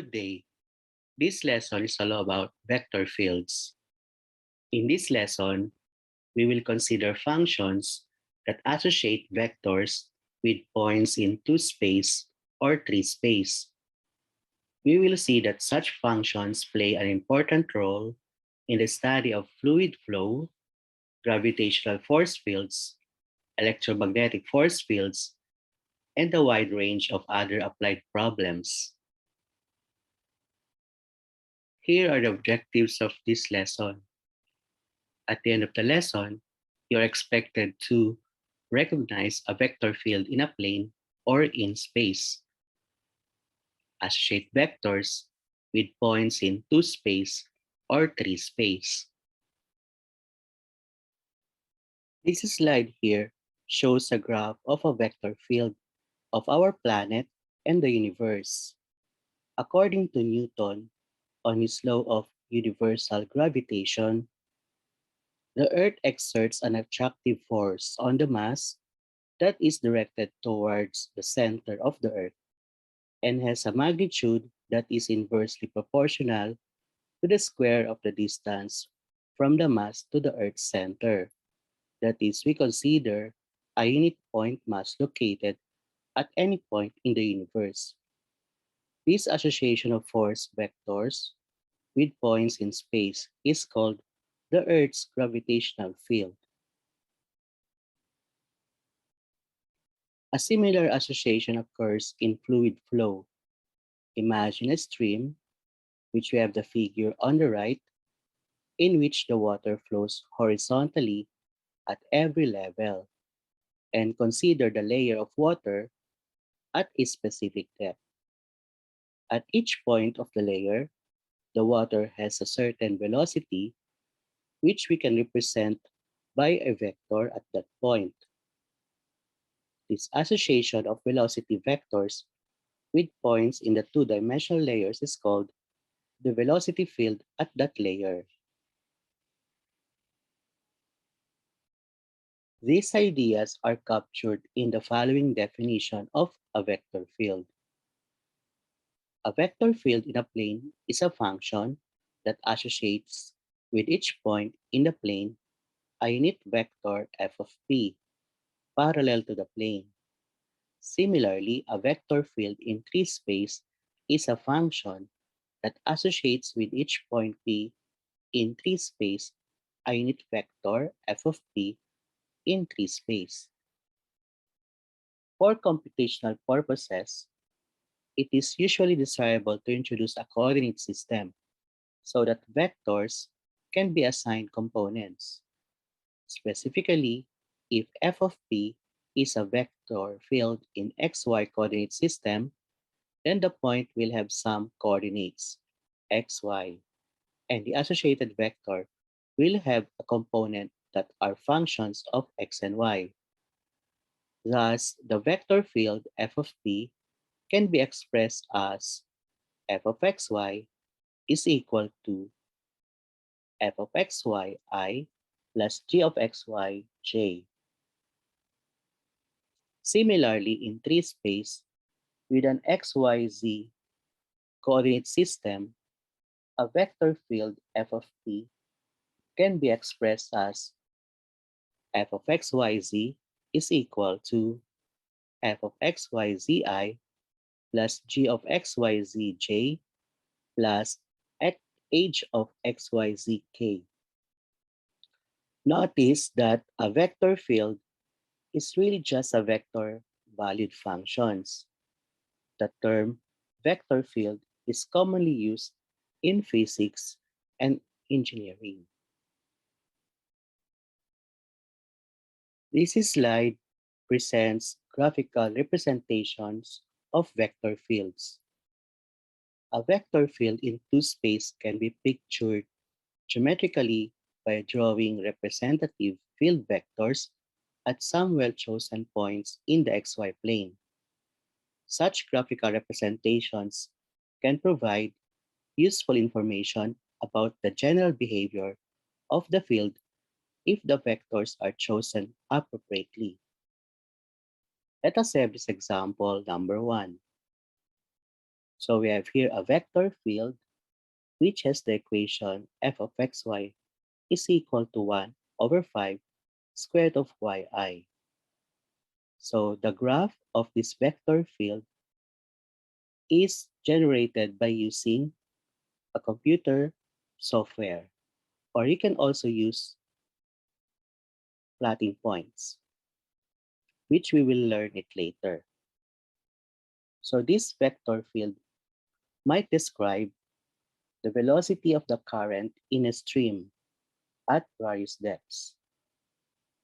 Good day. This lesson is all about vector fields. In this lesson, we will consider functions that associate vectors with points in two space or three space. We will see that such functions play an important role in the study of fluid flow, gravitational force fields, electromagnetic force fields, and a wide range of other applied problems. Here are the objectives of this lesson. At the end of the lesson, you're expected to recognize a vector field in a plane or in space, associate vectors with points in two space or three space. This slide here shows a graph of a vector field of our planet and the universe. According to Newton, on his law of universal gravitation, the Earth exerts an attractive force on the mass that is directed towards the center of the Earth and has a magnitude that is inversely proportional to the square of the distance from the mass to the Earth's center. That is, we consider a unit point mass located at any point in the universe. This association of force vectors with points in space is called the Earth's gravitational field. A similar association occurs in fluid flow. Imagine a stream, which we have the figure on the right, in which the water flows horizontally at every level, and consider the layer of water at a specific depth. At each point of the layer, the water has a certain velocity, which we can represent by a vector at that point. This association of velocity vectors with points in the two-dimensional layers is called the velocity field at that layer. These ideas are captured in the following definition of a vector field. A vector field in a plane is a function that associates with each point in the plane a unit vector f of p parallel to the plane. Similarly, a vector field in tree space is a function that associates with each point p in tree space a unit vector f of p in tree space. For computational purposes, it is usually desirable to introduce a coordinate system so that vectors can be assigned components. Specifically, if f of p is a vector field in xy coordinate system, then the point will have some coordinates, xy, and the associated vector will have a component that are functions of x and y. Thus, the vector field f of p can be expressed as f of xy is equal to f of xy I plus g of xy j. Similarly, in tree space, with an xyz coordinate system, a vector field f of p can be expressed as f of xyz is equal to f of xyzi plus g of xyzj plus h of xyzk. Notice that a vector field is really just a vector valued functions. The term vector field is commonly used in physics and engineering. This slide presents graphical representations of vector fields. A vector field in two space can be pictured geometrically by drawing representative field vectors at some well-chosen points in the xy plane. Such graphical representations can provide useful information about the general behavior of the field if the vectors are chosen appropriately. Let us have this example number 1. So we have here a vector field which has the equation f of xy is equal to 1 over 5 square root of yi. So the graph of this vector field is generated by using a computer software, or you can also use plotting points, which we will learn it later. So this vector field might describe the velocity of the current in a stream at various depths.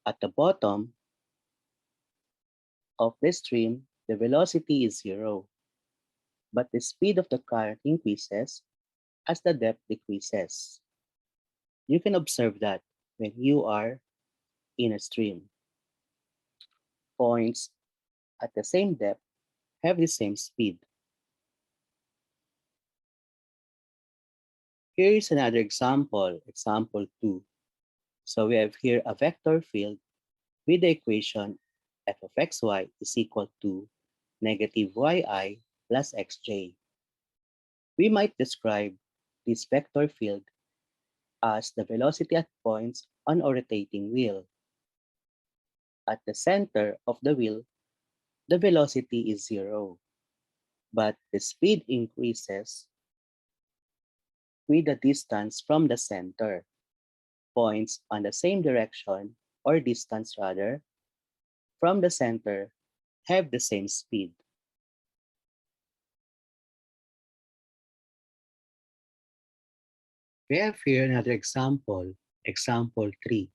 At the bottom of the stream, the velocity is zero, but the speed of the current increases as the depth decreases. You can observe that when you are in a stream, points at the same depth have the same speed. Here is another example, example 2. So we have here a vector field with the equation f of xy is equal to negative yi plus xj. We might describe this vector field as the velocity at points on a rotating wheel. At the center of the wheel, the velocity is zero, but the speed increases with the distance from the center. Points on the same direction, or distance rather, from the center have the same speed. We have here another example, example 3.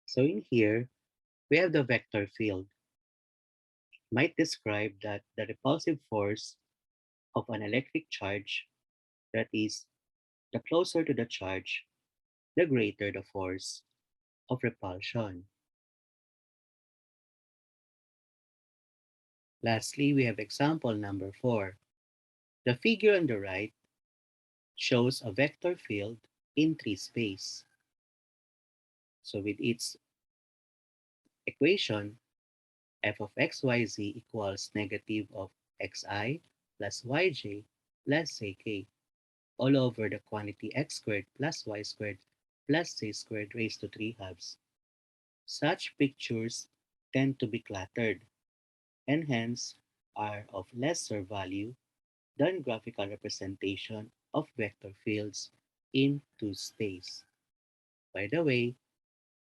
So in here, we have the vector field. It might describe that the repulsive force of an electric charge, that is, the closer to the charge, the greater the force of repulsion. Lastly, we have example number 4. The figure on the right shows a vector field in 3 space. So with its equation, f of xyz equals negative of xi plus yj plus zk all over the quantity x squared plus y squared plus z squared raised to 3 halves. Such pictures tend to be cluttered and hence are of lesser value than graphical representation of vector fields in 2 space. By the way,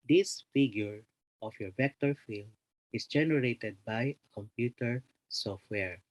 this figure of your vector field is generated by a computer software.